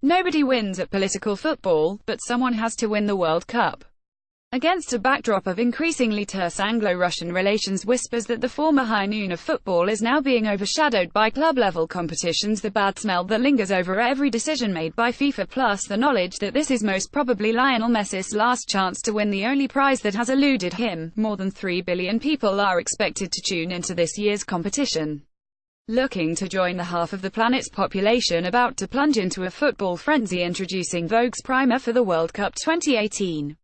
Nobody wins at political football, but someone has to win the World Cup. Against a backdrop of increasingly terse Anglo-Russian relations, whispers that the former high noon of football is now being overshadowed by club-level competitions, the bad smell that lingers over every decision made by FIFA, plus the knowledge that this is most probably Lionel Messi's last chance to win the only prize that has eluded him. More than 3 billion people are expected to tune into this year's competition, looking to join the half of the planet's population about to plunge into a football frenzy. Introducing Vogue's primer for the World Cup 2018.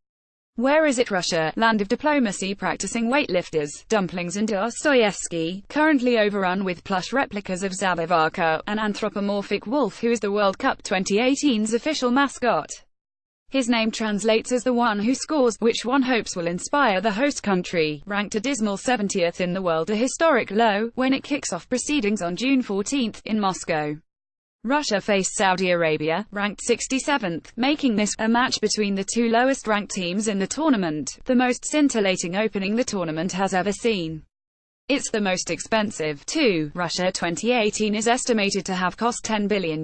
Where is it, Russia, land of diplomacy, practicing weightlifters, dumplings and Dostoevsky, currently overrun with plush replicas of Zabavaka, an anthropomorphic wolf who is the World Cup 2018's official mascot. His name translates as the one who scores, which one hopes will inspire the host country, ranked a dismal 70th in the world, a historic low, when it kicks off proceedings on June 14 in Moscow. Russia faced Saudi Arabia, ranked 67th, making this a match between the two lowest-ranked teams in the tournament, the most scintillating opening the tournament has ever seen. It's the most expensive, too. Russia 2018 is estimated to have cost €10 billion,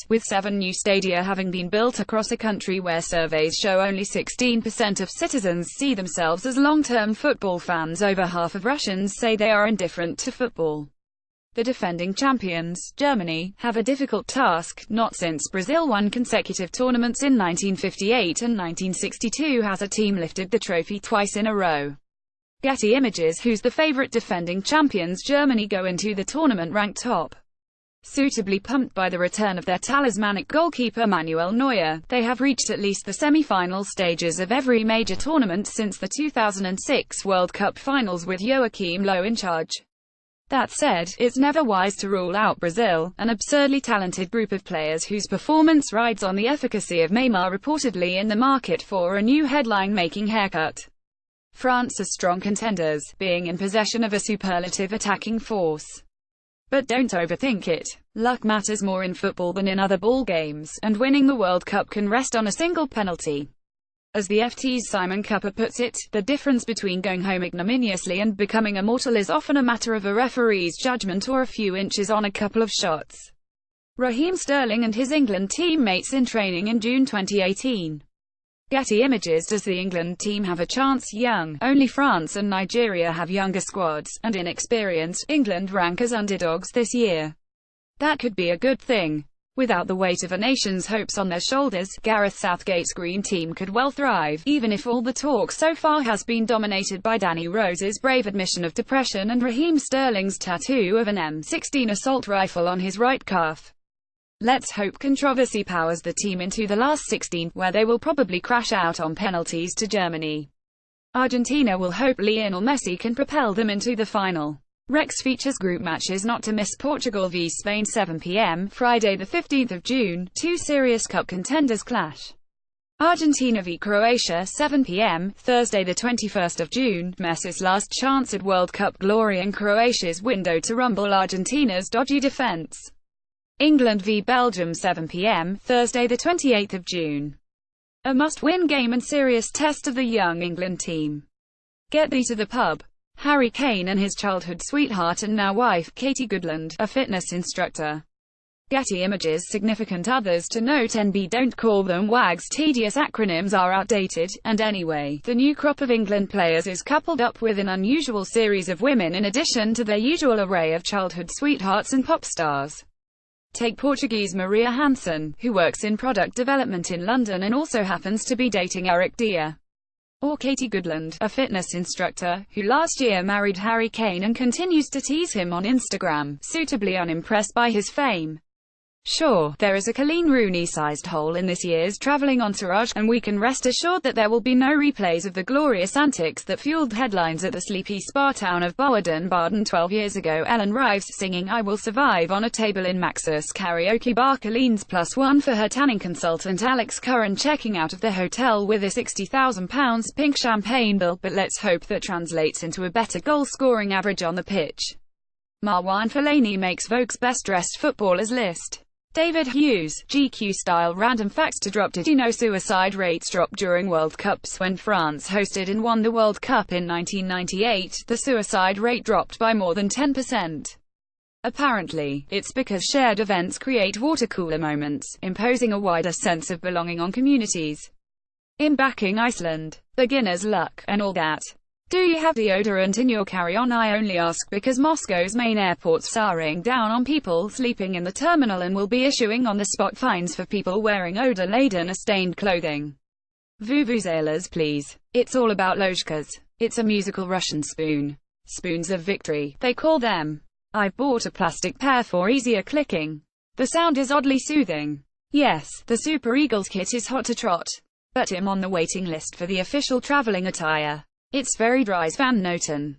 with 7 new stadia having been built across a country where surveys show only 16% of citizens see themselves as long-term football fans. Over half of Russians say they are indifferent to football. The defending champions, Germany, have a difficult task. Not since Brazil won consecutive tournaments in 1958 and 1962 has a team lifted the trophy twice in a row. Getty Images, who's the favorite defending champions Germany, go into the tournament ranked top. Suitably pumped by the return of their talismanic goalkeeper Manuel Neuer, they have reached at least the semi-final stages of every major tournament since the 2006 World Cup finals with Joachim Löw in charge. That said, it's never wise to rule out Brazil, an absurdly talented group of players whose performance rides on the efficacy of Neymar, reportedly in the market for a new headline-making haircut. France are strong contenders, being in possession of a superlative attacking force. But don't overthink it. Luck matters more in football than in other ball games, and winning the World Cup can rest on a single penalty. As the FT's Simon Cooper puts it, the difference between going home ignominiously and becoming immortal is often a matter of a referee's judgment or a few inches on a couple of shots. Raheem Sterling and his England teammates in training in June 2018. Getty Images. Does the England team have a chance? Young. Only France and Nigeria have younger squads, and inexperienced. England rank as underdogs this year. That could be a good thing. Without the weight of a nation's hopes on their shoulders, Gareth Southgate's Green team could well thrive, even if all the talk so far has been dominated by Danny Rose's brave admission of depression and Raheem Sterling's tattoo of an M16 assault rifle on his right calf. Let's hope controversy powers the team into the last 16, where they will probably crash out on penalties to Germany. Argentina will hope Lionel Messi can propel them into the final. Rex features group matches not to miss: Portugal v Spain 7 p.m. Friday the 15th of June, two serious cup contenders clash. Argentina v Croatia 7 p.m. Thursday the 21st of June, Messi's last chance at World Cup glory and Croatia's window to rumble Argentina's dodgy defense. England v Belgium 7 p.m. Thursday the 28th of June. A must-win game and serious test of the young England team. Get thee to the pub. Harry Kane and his childhood sweetheart and now wife, Katie Goodland, a fitness instructor. Getty Images. Significant others to note: NB. Don't call them WAGs, tedious acronyms are outdated, and anyway, the new crop of England players is coupled up with an unusual series of women in addition to their usual array of childhood sweethearts and pop stars. Take Portuguese Maria Hansen, who works in product development in London and also happens to be dating Eric Dier. Or Katie Goodland, a fitness instructor, who last year married Harry Kane and continues to tease him on Instagram, suitably unimpressed by his fame. Sure, there is a Colleen Rooney-sized hole in this year's travelling entourage, and we can rest assured that there will be no replays of the glorious antics that fueled headlines at the sleepy spa town of Baden-Baden 12 years ago. Ellen Rives singing "I Will Survive" on a table in Maxus karaoke bar. Colleen's +1 for her tanning consultant Alex Curran checking out of the hotel with a £60,000 pink champagne bill, but let's hope that translates into a better goal-scoring average on the pitch. Marwan Fellaini makes Vogue's best-dressed footballers list. David Hughes, GQ-style random facts to drop. Did you know suicide rates drop during World Cups? When France hosted and won the World Cup in 1998, the suicide rate dropped by more than 10%. Apparently, it's because shared events create water cooler moments, imposing a wider sense of belonging on communities. In backing Iceland, beginner's luck, and all that. Do you have deodorant in your carry-on? I only ask because Moscow's main airport's souring down on people sleeping in the terminal and will be issuing on-the-spot fines for people wearing odor-laden or stained clothing. Vuvuzelas, please. It's all about ложкas. It's a musical Russian spoon. Spoons of victory, they call them. I've bought a plastic pair for easier clicking. The sound is oddly soothing. Yes, the Super Eagles kit is hot to trot. But I'm on the waiting list for the official traveling attire. It's very dry, Van Noten.